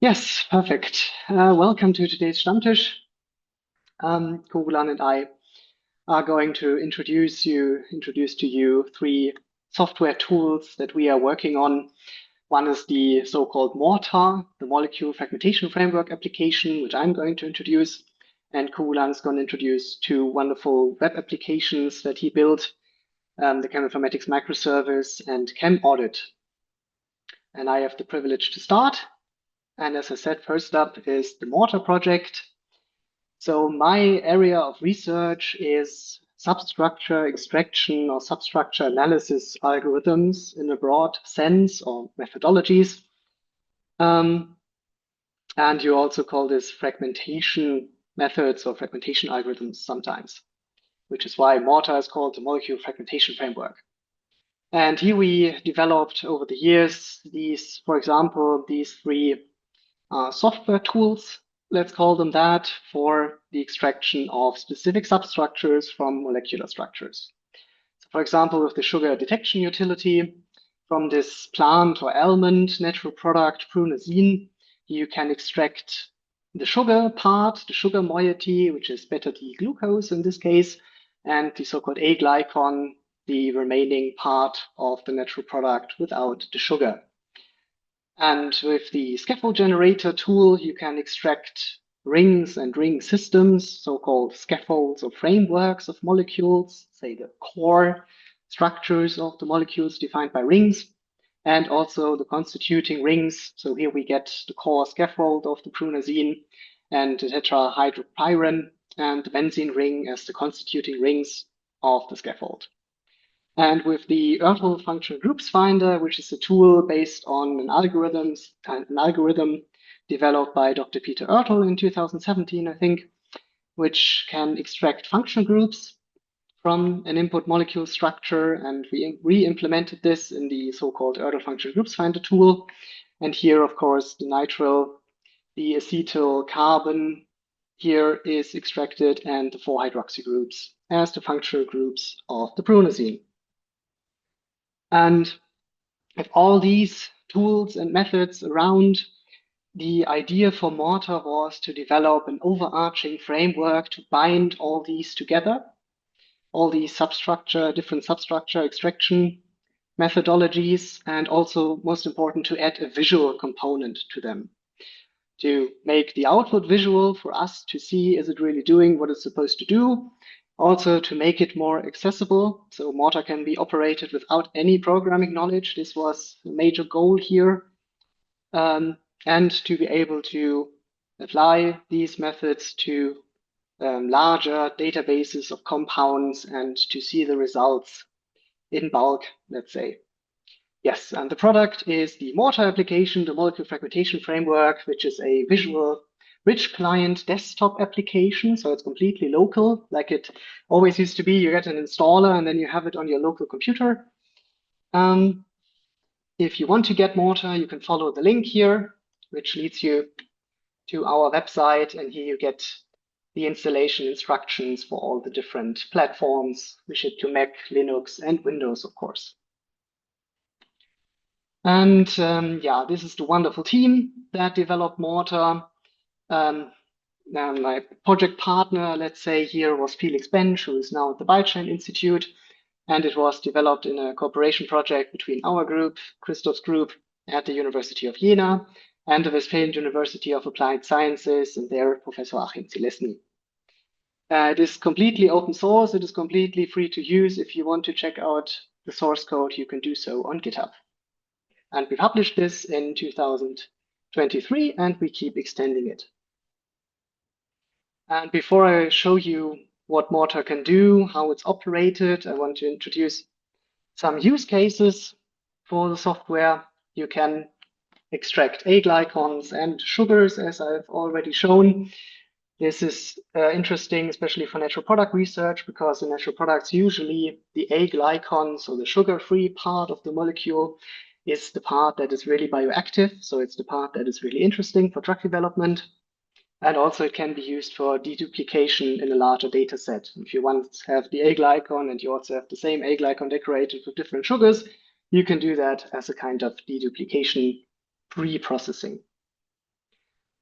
Yes, perfect. Welcome to today's Stammtisch. Kohulan and I are going to introduce to you three software tools that we are working on. One is the so-called Mortar, the molecule fragmentation framework application, which I'm going to introduce. And Kohulan is going to introduce two wonderful web applications that he built, the cheminformatics microservice and ChemAudit. And I have the privilege to start. And as I said, first up is the Mortar project. So my area of research is substructure extraction or substructure analysis algorithms in a broad sense, or methodologies. And you also call this fragmentation methods or fragmentation algorithms sometimes, which is why Mortar is called the molecule fragmentation framework. And here we developed over the years these, for example, these three software tools, let's call them that, for the extraction of specific substructures from molecular structures. So for example, with the sugar detection utility, from this plant or almond natural product, prunazine, you can extract the sugar part, the sugar moiety, which is beta-D-glucose in this case, and the so-called A-glycan, the remaining part of the natural product without the sugar. And with the scaffold generator tool, you can extract rings and ring systems, so-called scaffolds or frameworks of molecules, say the core structures of the molecules defined by rings, and also the constituting rings. So here we get the core scaffold of the prunazine and the tetrahydropyran and the benzene ring as the constituting rings of the scaffold. And with the Ertl functional groups finder, which is a tool based on an algorithm developed by Dr. Peter Ertl in 2017, I think, which can extract functional groups from an input molecule structure. And we re-implemented this in the so-called Ertl functional groups finder tool. And here, of course, the nitrile, the acetyl carbon here is extracted, and the 4-hydroxy groups as the functional groups of the prunazine. And with all these tools and methods around, the idea for Mortar was to develop an overarching framework to bind all these together, all these different substructure extraction methodologies, and also, most important, to add a visual component to them, to make the output visual for us to see, is it really doing what it's supposed to do? Also to make it more accessible, so Mortar can be operated without any programming knowledge. This was a major goal here. And to be able to apply these methods to larger databases of compounds and to see the results in bulk, let's say. Yes, and the product is the Mortar application, the molecule fragmentation framework, which is a visual rich client desktop application. So it's completely local, like it always used to be. You get an installer and then you have it on your local computer. If you want to get Mortar, you can follow the link here, which leads you to our website. And here you get the installation instructions for all the different platforms. We ship to Mac, Linux, and Windows, of course. And yeah, this is the wonderful team that developed Mortar. My project partner, let's say here, was Felix Bench, who is now at the Bychain Institute. And it was developed in a cooperation project between our group, Christoph's group, at the University of Jena, and the Westphalian University of Applied Sciences, and their Professor Achim Zelesny. It is completely open source. It is completely free to use. If you want to check out the source code, you can do so on GitHub. And we published this in 2023, and we keep extending it. And before I show you what Mortar can do, how it's operated, I want to introduce some use cases for the software. You can extract A-glycans and sugars, as I've already shown. This is interesting, especially for natural product research, because in natural products, usually the A-glycan, so the sugar-free part of the molecule, is the part that is really bioactive. So it's the part that is really interesting for drug development. And also it can be used for deduplication in a larger data set. If you want to have the A-glycan and you also have the same A-glycan decorated with different sugars, you can do that as a kind of deduplication pre-processing.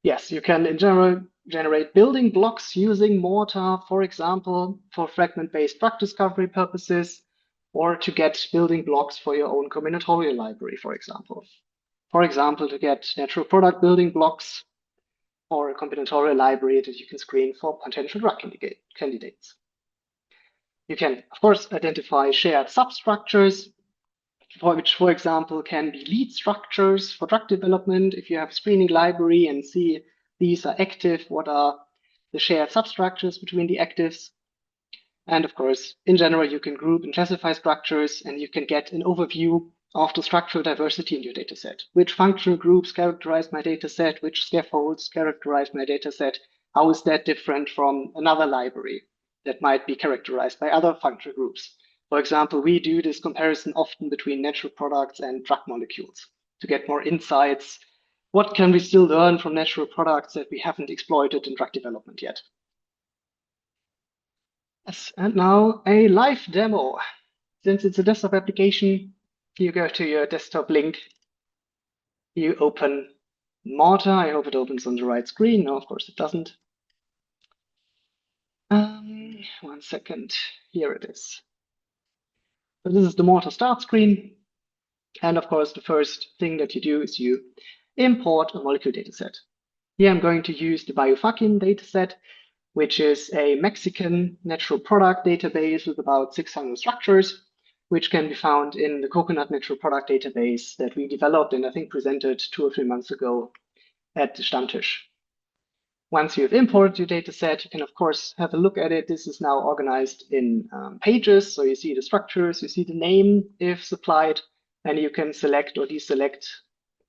Yes, you can in general generate building blocks using Mortar, for example, for fragment-based drug discovery purposes, or to get building blocks for your own combinatorial library, for example. For example, to get natural product building blocks or a combinatorial library that you can screen for potential drug candidates. You can, of course, identify shared substructures, which, for example, can be lead structures for drug development. If you have a screening library and see these are active, what are the shared substructures between the actives? And of course, in general, you can group and classify structures, and you can get an overview of the structural diversity in your dataset. Which functional groups characterize my dataset? Which scaffolds characterize my dataset? How is that different from another library that might be characterized by other functional groups? For example, we do this comparison often between natural products and drug molecules to get more insights. What can we still learn from natural products that we haven't exploited in drug development yet? Yes, and now a live demo. Since it's a desktop application, you go to your desktop link, you open Mortar. I hope it opens on the right screen. No, of course it doesn't. 1 second. Here it is. So this is the Mortar start screen. And of course, the first thing that you do is you import a molecule dataset. Here I'm going to use the Biofakin dataset, which is a Mexican natural product database with about 600 structures, which can be found in the Coconut Natural Product database that we developed and I think presented 2 or 3 months ago at the Stammtisch. Once you have imported your dataset, you can, of course, have a look at it. This is now organized in pages. So you see the structures, you see the name if supplied, and you can select or deselect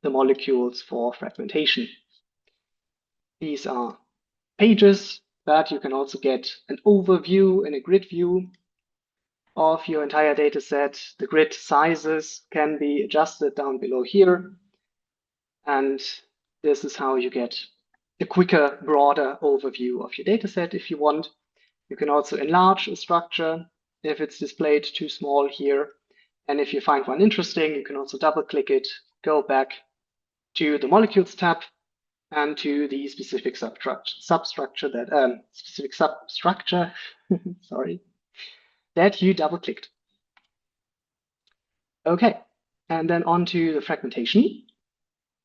the molecules for fragmentation. These are pages, but you can also get an overview and a grid view of your entire data set. The grid sizes can be adjusted down below here. And this is how you get a quicker, broader overview of your data set if you want. You can also enlarge a structure if it's displayed too small here. And if you find one interesting, you can also double click it, go back to the molecules tab and to the specific substructure sorry, that you double clicked. Okay, and then on to the fragmentation.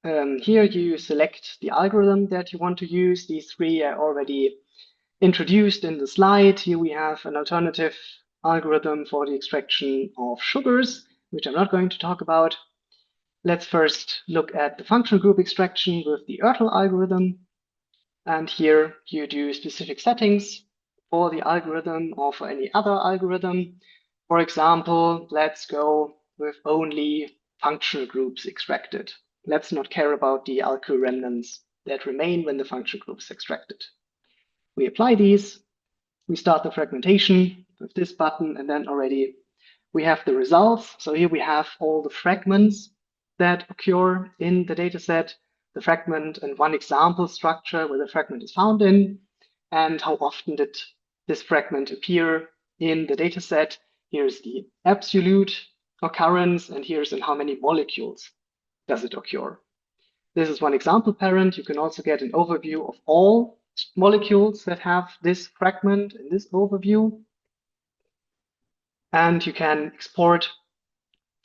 Here you select the algorithm that you want to use. These 3 are already introduced in the slide. Here we have an alternative algorithm for the extraction of sugars, which I'm not going to talk about. Let's first look at the functional group extraction with the Ertl algorithm. And here you do specific settings for the algorithm or for any other algorithm. For example, let's go with only functional groups extracted. Let's not care about the alkyl remnants that remain when the functional group is extracted. We apply these, we start the fragmentation with this button, and then already we have the results. So here we have all the fragments that occur in the dataset, the fragment and one example structure where the fragment is found in, and how often did this fragment appear in the dataset. Here's the absolute occurrence, and here's in how many molecules does it occur. This is one example parent. You can also get an overview of all molecules that have this fragment in this overview. And you can export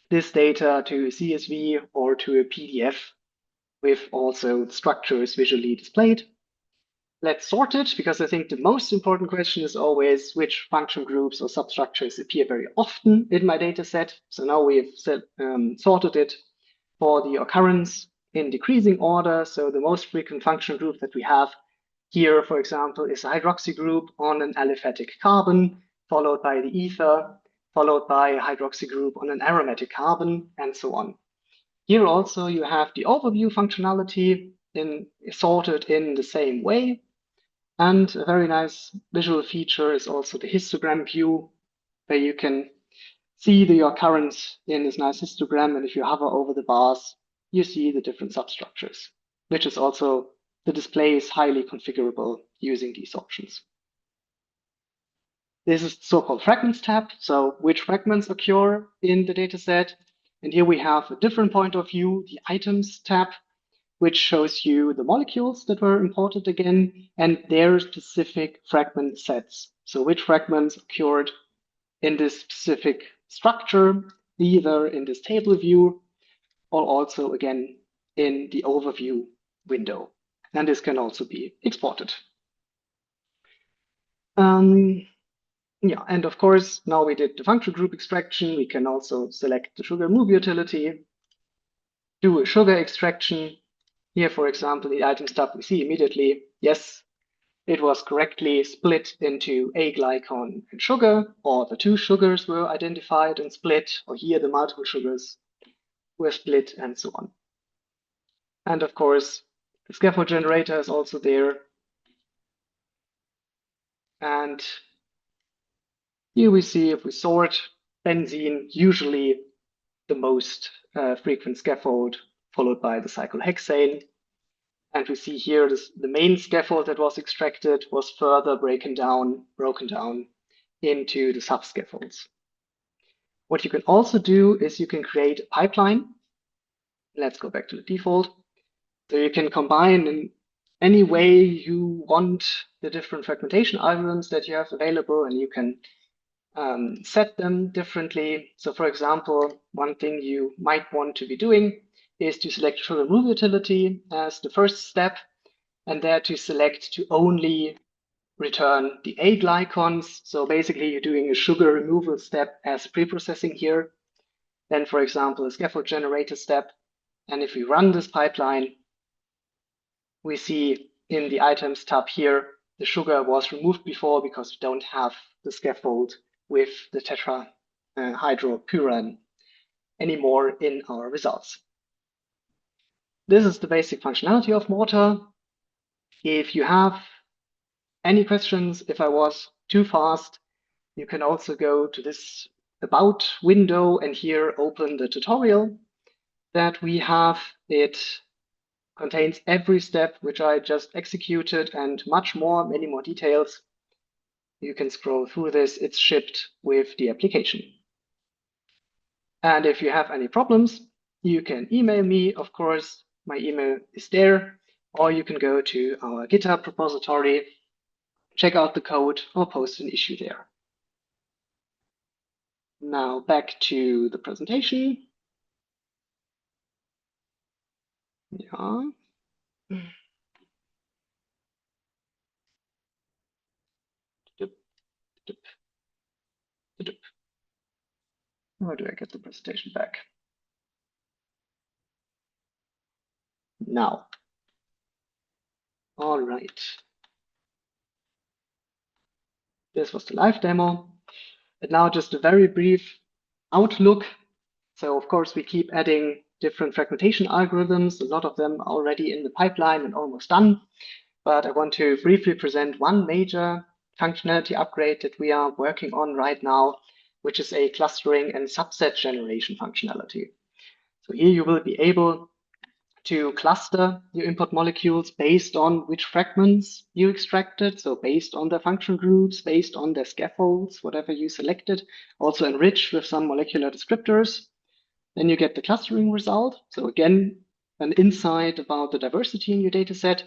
this data to CSV or to a PDF with also the structures visually displayed. Let's sort it, because I think the most important question is always which function groups or substructures appear very often in my data set. So now we've sorted it for the occurrence in decreasing order. So the most frequent function group that we have here, for example, is a hydroxy group on an aliphatic carbon, followed by the ether, followed by a hydroxy group on an aromatic carbon, and so on. Here also you have the overview functionality sorted in the same way. And a very nice visual feature is also the histogram view, where you can see the occurrence in this nice histogram. And if you hover over the bars, you see the different substructures, which is also the display is highly configurable using these options. This is the so-called fragments tab. So which fragments occur in the dataset? And here we have a different point of view, the items tab, which shows you the molecules that were imported again and their specific fragment sets. So which fragments occurred in this specific structure, either in this table view or also again in the overview window. And this can also be exported. Yeah, and of course, now we did the function group extraction. We can also select the sugar move utility, do a sugar extraction. Here, for example, the item stub, we see immediately, yes, it was correctly split into a glycon and sugar, or the two sugars were identified and split, or here the multiple sugars were split, and so on. And of course, the scaffold generator is also there. And here we see if we sort benzene, usually the most frequent scaffold, followed by the cyclohexane. And we see here the main scaffold that was extracted was further broken down into the subscaffolds. What you can also do is you can create a pipeline. Let's go back to the default. So you can combine in any way you want the different fragmentation algorithms that you have available, and you can set them differently. So for example, one thing you might want to be doing is to select sugar remove utility as the first step, and there to select to only return the A glycons. So basically you're doing a sugar removal step as pre-processing here. Then for example, a scaffold generator step. And if we run this pipeline, we see in the items tab here, the sugar was removed before because we don't have the scaffold with the tetrahydropuran anymore in our results. This is the basic functionality of Mortar. If you have any questions, if I was too fast, you can also go to this About window and here open the tutorial that we have. It contains every step which I just executed and much more, many more details. You can scroll through this. It's shipped with the application. And if you have any problems, you can email me, of course. My email is there, or you can go to our GitHub repository, check out the code, or post an issue there. Now back to the presentation. Yeah. How do I get the presentation back? Now. All right. This was the live demo. And now just a very brief outlook. So of course, we keep adding different fragmentation algorithms, a lot of them already in the pipeline and almost done. But I want to briefly present one major functionality upgrade that we are working on right now, which is a clustering and subset generation functionality. So here you will be able to cluster your input molecules based on which fragments you extracted. So based on their function groups, based on their scaffolds, whatever you selected, also enriched with some molecular descriptors. Then you get the clustering result. So again, an insight about the diversity in your data set.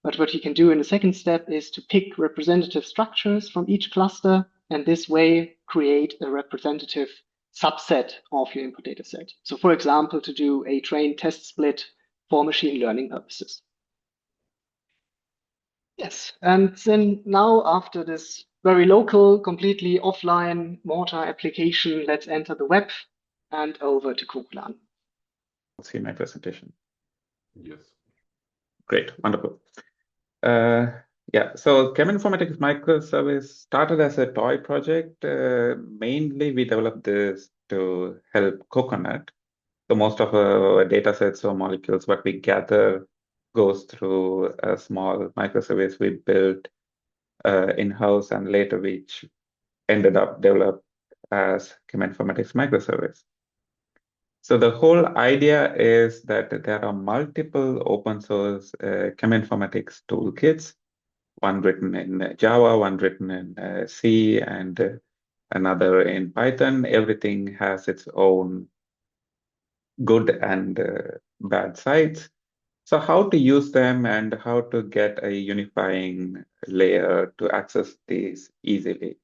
But what you can do in the second step is to pick representative structures from each cluster, and this way create a representative subset of your input data set. So for example, to do a train test split for machine learning purposes. Yes, and then now after this very local, completely offline Mortar application, let's enter the web and over to Kohulan. See my presentation. Yes. Great, wonderful. Yeah, so cheminformatics microservice started as a toy project. Mainly we developed this to help Coconut. So most of our data sets or molecules, what we gather goes through a small microservice we built in-house and later which ended up developed as cheminformatics microservice. So the whole idea is that there are multiple open source cheminformatics toolkits, one written in Java, one written in C, and another in Python. Everything has its own good and bad sides. So how to use them and how to get a unifying layer to access these easily.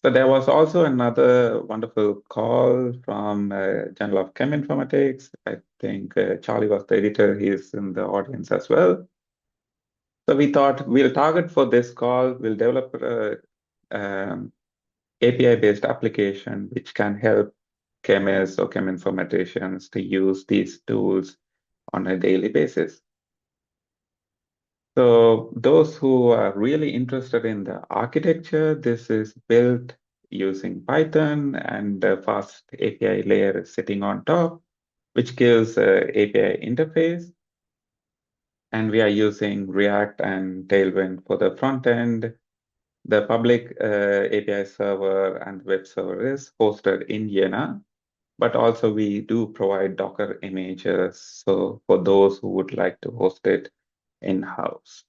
So there was also another wonderful call from Journal of Cheminformatics. I think Charlie was the editor. He's in the audience as well. So we thought we'll target for this call. We'll develop a API-based application which can help chemists or cheminformaticians to use these tools on a daily basis. So those who are really interested in the architecture, this is built using Python and a fast API layer is sitting on top, which gives a API interface. And we are using React and Tailwind for the front end. The public API server and web server is hosted in Jena, but also we do provide Docker images. So for those who would like to host it in-house.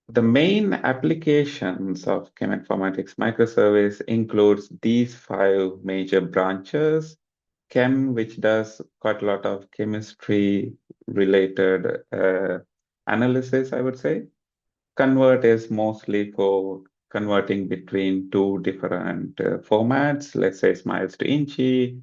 The main applications of cheminformatics microservice includes these 5 major branches. Chem, which does quite a lot of chemistry related analysis, I would say. Convert is mostly for converting between 2 different formats, let's say smiles to Inchi,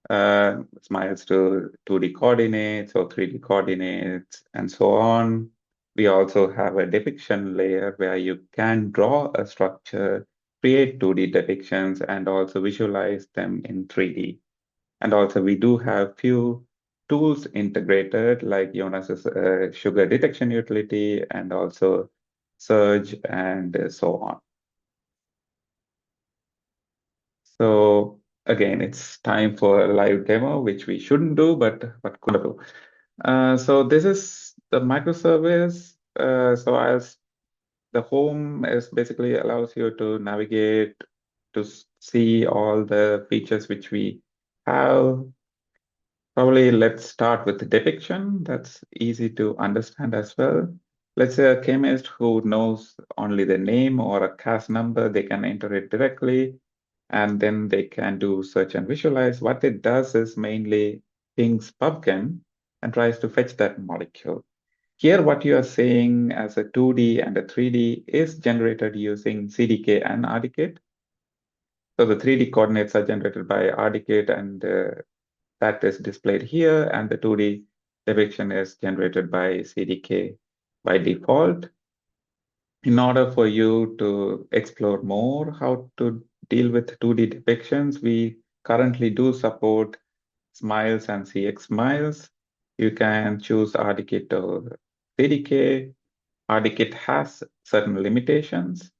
smiles to 2D coordinates or 3D coordinates, and so on. We also have a depiction layer where you can draw a structure, create 2D depictions, and also visualize them in 3D. And also we do have few tools integrated like Jonas's sugar detection utility and also Surge and so on. So again, it's time for a live demo, which we shouldn't do, but wonderful. So this is the microservice. The home is basically allows you to navigate to see all the features which we have. Probably let's start with the depiction. That's easy to understand as well. Let's say a chemist who knows only the name or a CAS number, they can enter it directly, and then they can do search and visualize. What it does is mainly pings PubChem and tries to fetch that molecule. Here, what you are seeing as a 2D and a 3D is generated using CDK and RDKit. So the 3D coordinates are generated by RDKit and that is displayed here, and the 2D depiction is generated by CDK by default. In order for you to explore more how to deal with 2D depictions, we currently do support Smiles and CX Smiles. You can choose RDKit or CDK. RDKit has certain limitations.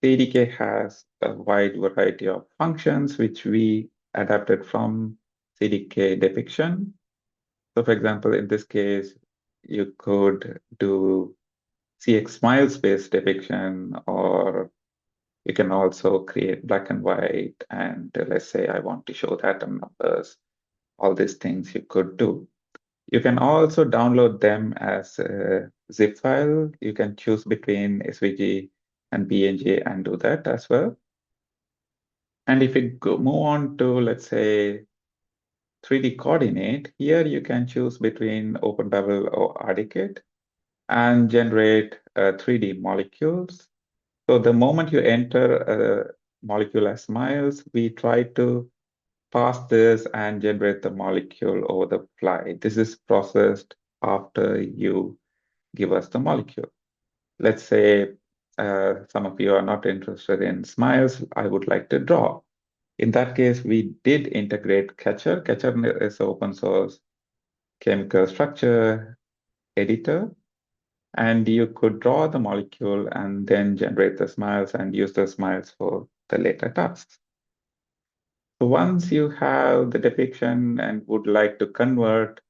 CDK has a wide variety of functions which we adapted from CDK depiction. So for example, in this case, you could do CX Smiles based depiction, or you can also create black and white. And let's say I want to show atom numbers, all these things you could do. You can also download them as a zip file. You can choose between SVG and BNG and do that as well. And if you move on to, let's say, 3D coordinate, here you can choose between OpenBabel or RDKit and generate 3D molecules. So the moment you enter a molecule as Smiles, we try to pass this and generate the molecule over the fly. This is processed after you give us the molecule. Let's say some of you are not interested in Smiles, I would like to draw. In that case, we did integrate Catcher. Catcher is an open source chemical structure editor. And you could draw the molecule and then generate the smiles and use the smiles for the later tasks. So once you have the depiction and would like to convert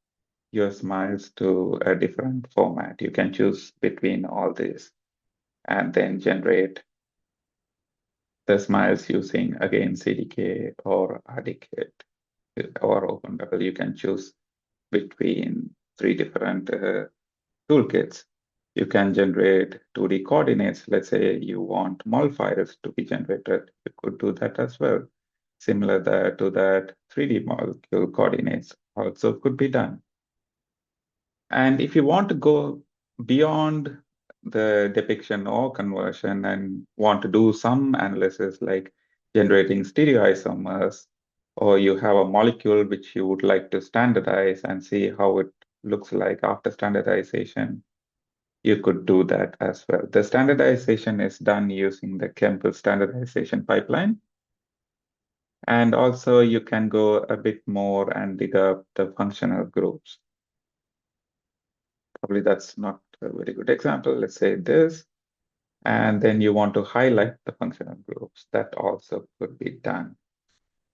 your smiles to a different format, you can choose between all these and then generate the smiles using, again, CDK or RDKit or OpenBabel. You can choose between 3 different toolkits. You can generate 2D coordinates. Let's say you want mol files to be generated. You could do that as well. Similar to that, 3D molecule coordinates also could be done. And if you want to go beyond the depiction or conversion and want to do some analysis like generating stereoisomers, or you have a molecule which you would like to standardize and see how it looks like after standardization, you could do that as well. The standardization is done using the chemical standardization pipeline. And also you can go a bit more and dig up the functional groups. Probably that's not a very good example. Let's say this, and then you want to highlight the functional groups. That also could be done.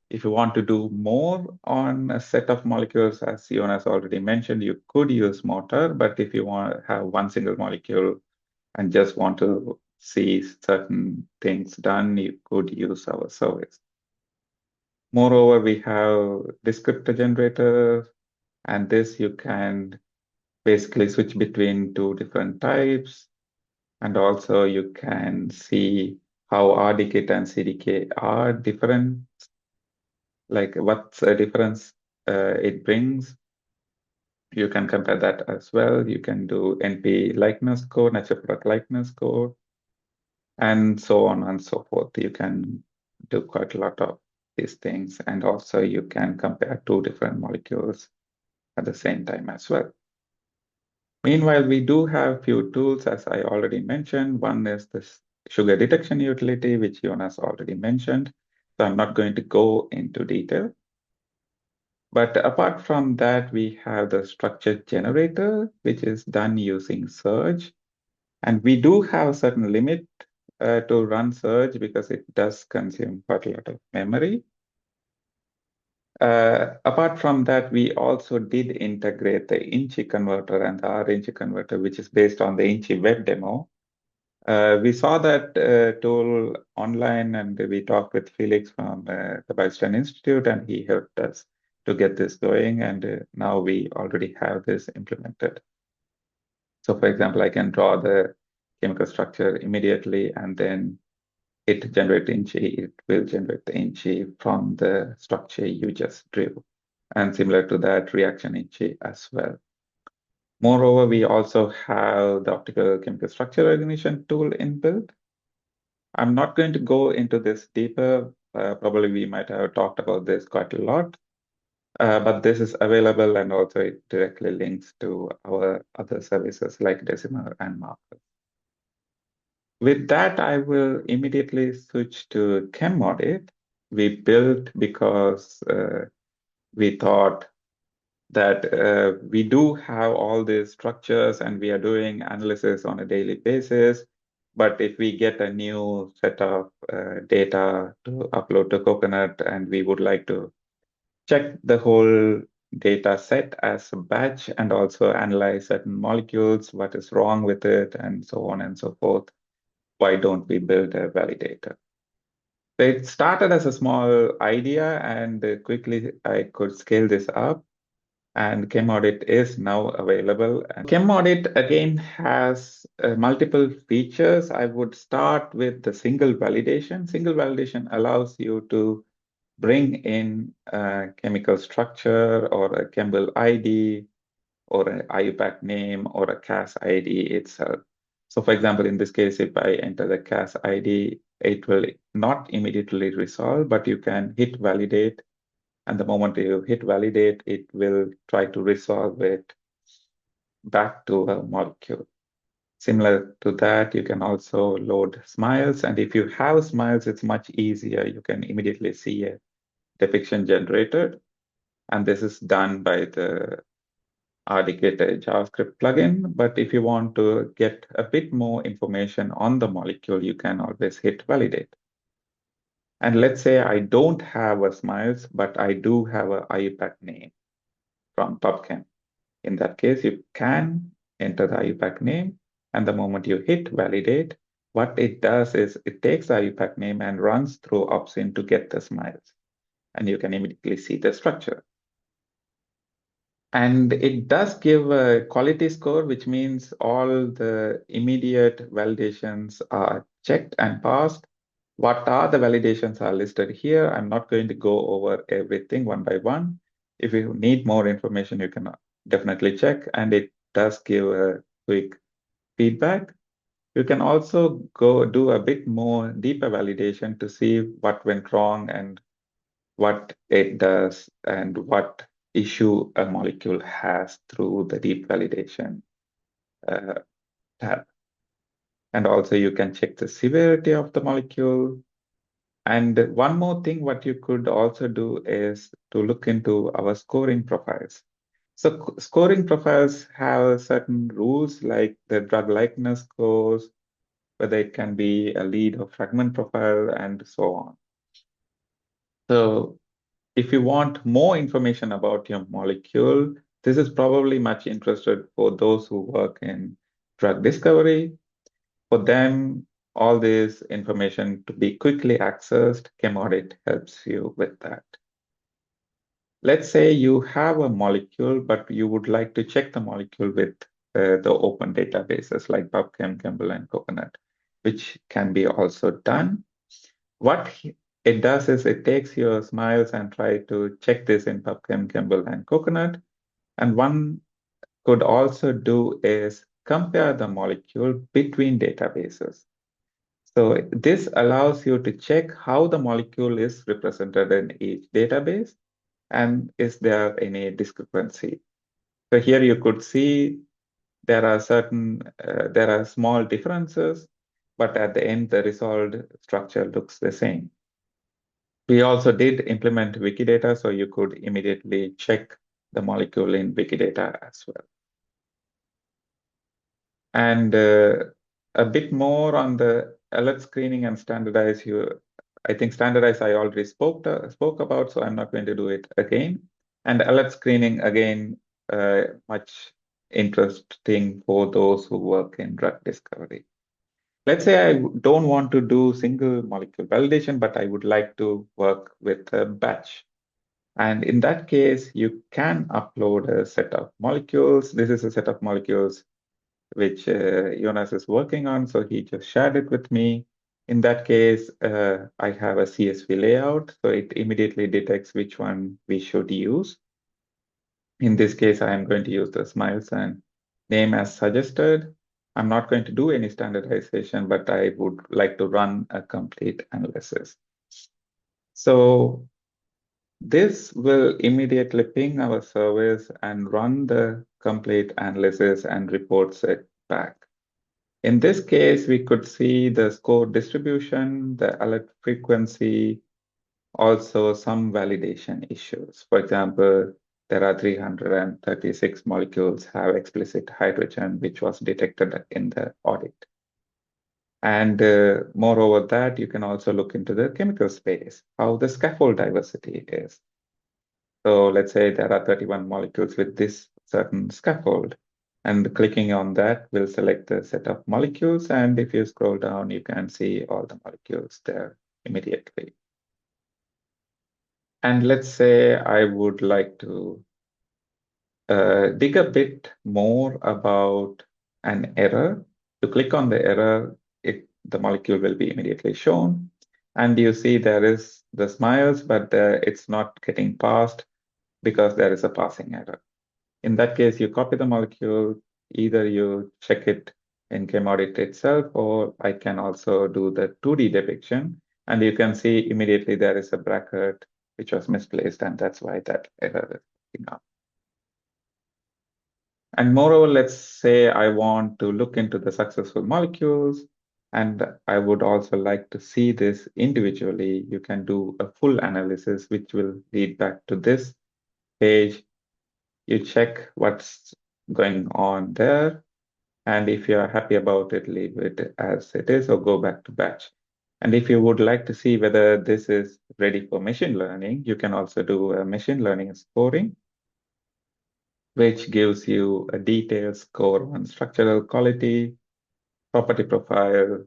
If you want to do more on a set of molecules, as Jonas already mentioned, you could use Motor, but if you want to have one single molecule and just want to see certain things done, you could use our service. Moreover, we have descriptor generators, and this you can basically switch between two different types. And also you can see how RDKit and CDK are different, like what's the difference it brings. You can compare that as well. You can do NP likeness score, natural product likeness score, and so on and so forth. You can do quite a lot of these things. And also you can compare two different molecules at the same time as well. Meanwhile, we do have few tools, as I already mentioned. One is this sugar detection utility, which Jonas already mentioned. So I'm not going to go into detail. But apart from that, we have the structure generator, which is done using Surge. And we do have a certain limit to run Surge because it does consume quite a lot of memory. Apart from that, we also did integrate the Inchi converter and the R-Inchi converter, which is based on the Inchi web demo. We saw that tool online, and we talked with Felix from the Biostein Institute, and he helped us to get this going. And now we already have this implemented. So for example, I can draw the chemical structure immediately, and then it generates Inchi. It will generate the Inchi from the structure you just drew. And similar to that, reaction Inchi as well. Moreover, we also have the optical chemical structure recognition tool inbuilt. I'm not going to go into this deeper. Probably we might have talked about this quite a lot, but this is available, and also it directly links to our other services like Decimer and Marker. With that, I will immediately switch to ChemAudit. We built because we thought that we do have all these structures and we are doing analysis on a daily basis. But if we get a new set of data to upload to Coconut and we would like to check the whole data set as a batch and also analyze certain molecules, what is wrong with it, and so on and so forth, why don't we build a validator? So it started as a small idea, and quickly I could scale this up. And ChemAudit is now available. And ChemAudit again has multiple features. I would start with the single validation. Single validation allows you to bring in a chemical structure or a chemical ID or an IUPAC name or a CAS ID itself. So for example, in this case, if I enter the CAS ID, it will not immediately resolve, but you can hit validate. And the moment you hit validate, it will try to resolve it back to a molecule. Similar to that, you can also load smiles. And if you have smiles, it's much easier. You can immediately see a depiction generated. And this is done by the RDKit JavaScript plugin. But if you want to get a bit more information on the molecule, you can always hit validate. And let's say I don't have a smiles, but I do have a IUPAC name from PubChem. In that case, you can enter the IUPAC name, and the moment you hit validate, what it does is it takes the IUPAC name and runs through Opsin to get the smiles, and you can immediately see the structure. And it does give a quality score, which means all the immediate validations are checked and passed. What are the validations are listed here. I'm not going to go over everything one by one. If you need more information, you can definitely check. And it does give a quick feedback. You can also go do a bit more deeper validation to see what went wrong and what it does and what issue a molecule has through the deep validation tab. And also you can check the severity of the molecule. And one more thing, what you could also do is to look into our scoring profiles. So scoring profiles have certain rules like the drug likeness scores, whether it can be a lead or fragment profile, and so on. So if you want more information about your molecule, this is probably much interested for those who work in drug discovery. For them, all this information to be quickly accessed, ChemAudit helps you with that. Let's say you have a molecule, but you would like to check the molecule with the open databases like PubChem, Chemical, and Coconut, which can be also done. What it does is it takes your smiles and try to check this in PubChem, Chemical, and Coconut. And one could also do is compare the molecule between databases. So this allows you to check how the molecule is represented in each database and is there any discrepancy. So here you could see there are small differences, but at the end the resolved structure looks the same. We also did implement Wikidata, so you could immediately check the molecule in Wikidata as well. And a bit more on the alert screening and standardize. I think standardize I already spoke about, so I'm not going to do it again. And alert screening, again, much interesting for those who work in drug discovery. Let's say I don't want to do single molecule validation, but I would like to work with a batch. And in that case, you can upload a set of molecules. This is a set of molecules which Jonas is working on. So he just shared it with me. In that case, I have a CSV layout. So it immediately detects which one we should use. In this case, I am going to use the smiles and name as suggested. I'm not going to do any standardization, but I would like to run a complete analysis. So this will immediately ping our service and run the complete analysis and reports it back. In this case, we could see the score distribution, the alert frequency, also some validation issues. For example, there are 336 molecules have explicit hydrogen, which was detected in the audit. And moreover that, you can also look into the chemical space, how the scaffold diversity is. So let's say there are 31 molecules with this certain scaffold. And clicking on that will select the set of molecules. And if you scroll down, you can see all the molecules there immediately. And let's say I would like to dig a bit more about an error. To click on the error, the molecule will be immediately shown. And you see there is the smiles, but it's not getting passed because there is a passing error. In that case, you copy the molecule, either you check it in ChemAudit itself, or I can also do the 2D depiction. And you can see immediately there is a bracket which was misplaced, and that's why that error is picking up. And moreover, let's say I want to look into the successful molecules, and I would also like to see this individually. You can do a full analysis, which will lead back to this page. You check what's going on there. And if you're happy about it, leave it as it is or go back to batch. And if you would like to see whether this is ready for machine learning, you can also do a machine learning scoring, which gives you a detailed score on structural quality, property profile,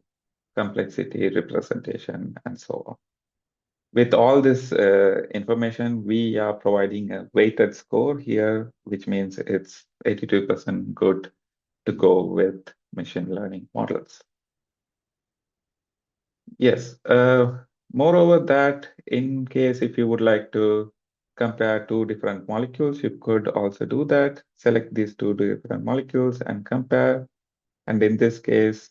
complexity, representation, and so on. With all this information, we are providing a weighted score here, which means it's 82% good to go with machine learning models. Yes, moreover that, in case if you would like to compare two different molecules, you could also do that. Select these two different molecules and compare. And in this case,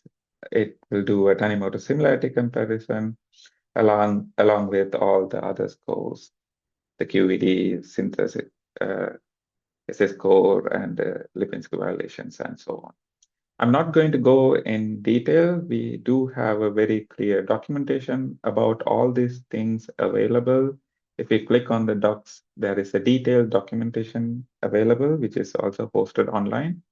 it will do a tiny motor similarity comparison along with all the other scores, the QED, synthesis, SS score, and Lipinski violations, and so on. I'm not going to go in detail. We do have a very clear documentation about all these things available. If you click on the docs, there is a detailed documentation available, which is also posted online.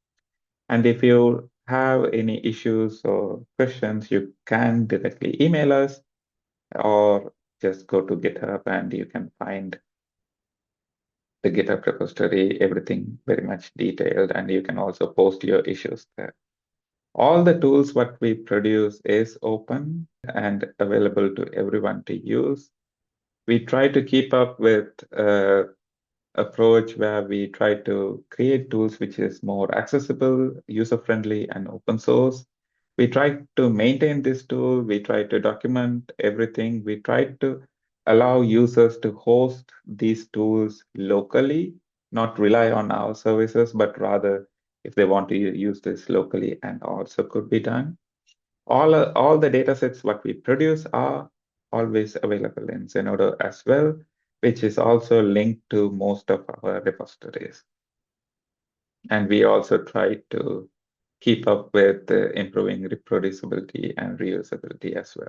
And if you have any issues or questions, you can directly email us or just go to GitHub and you can find the GitHub repository, everything very much detailed, and you can also post your issues there. All the tools what we produce is open and available to everyone to use. We try to keep up with approach where we try to create tools which is more accessible, user-friendly, and open source. We try to maintain this tool. We try to document everything. We try to allow users to host these tools locally, not rely on our services, but rather if they want to use this locally and also could be done. All the data sets what we produce are always available in Zenodo as well, which is also linked to most of our repositories. And we also try to keep up with improving reproducibility and reusability as well.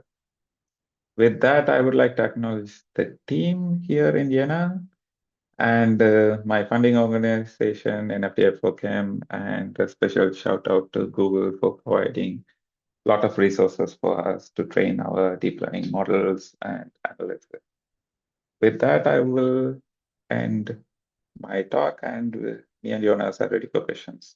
With that, I would like to acknowledge the team here in Vienna and my funding organization, NFDF4Chem, and a special shout out to Google for providing a lot of resources for us to train our deep learning models and analysis. With that, I will end my talk, and me and Jonas are ready for questions.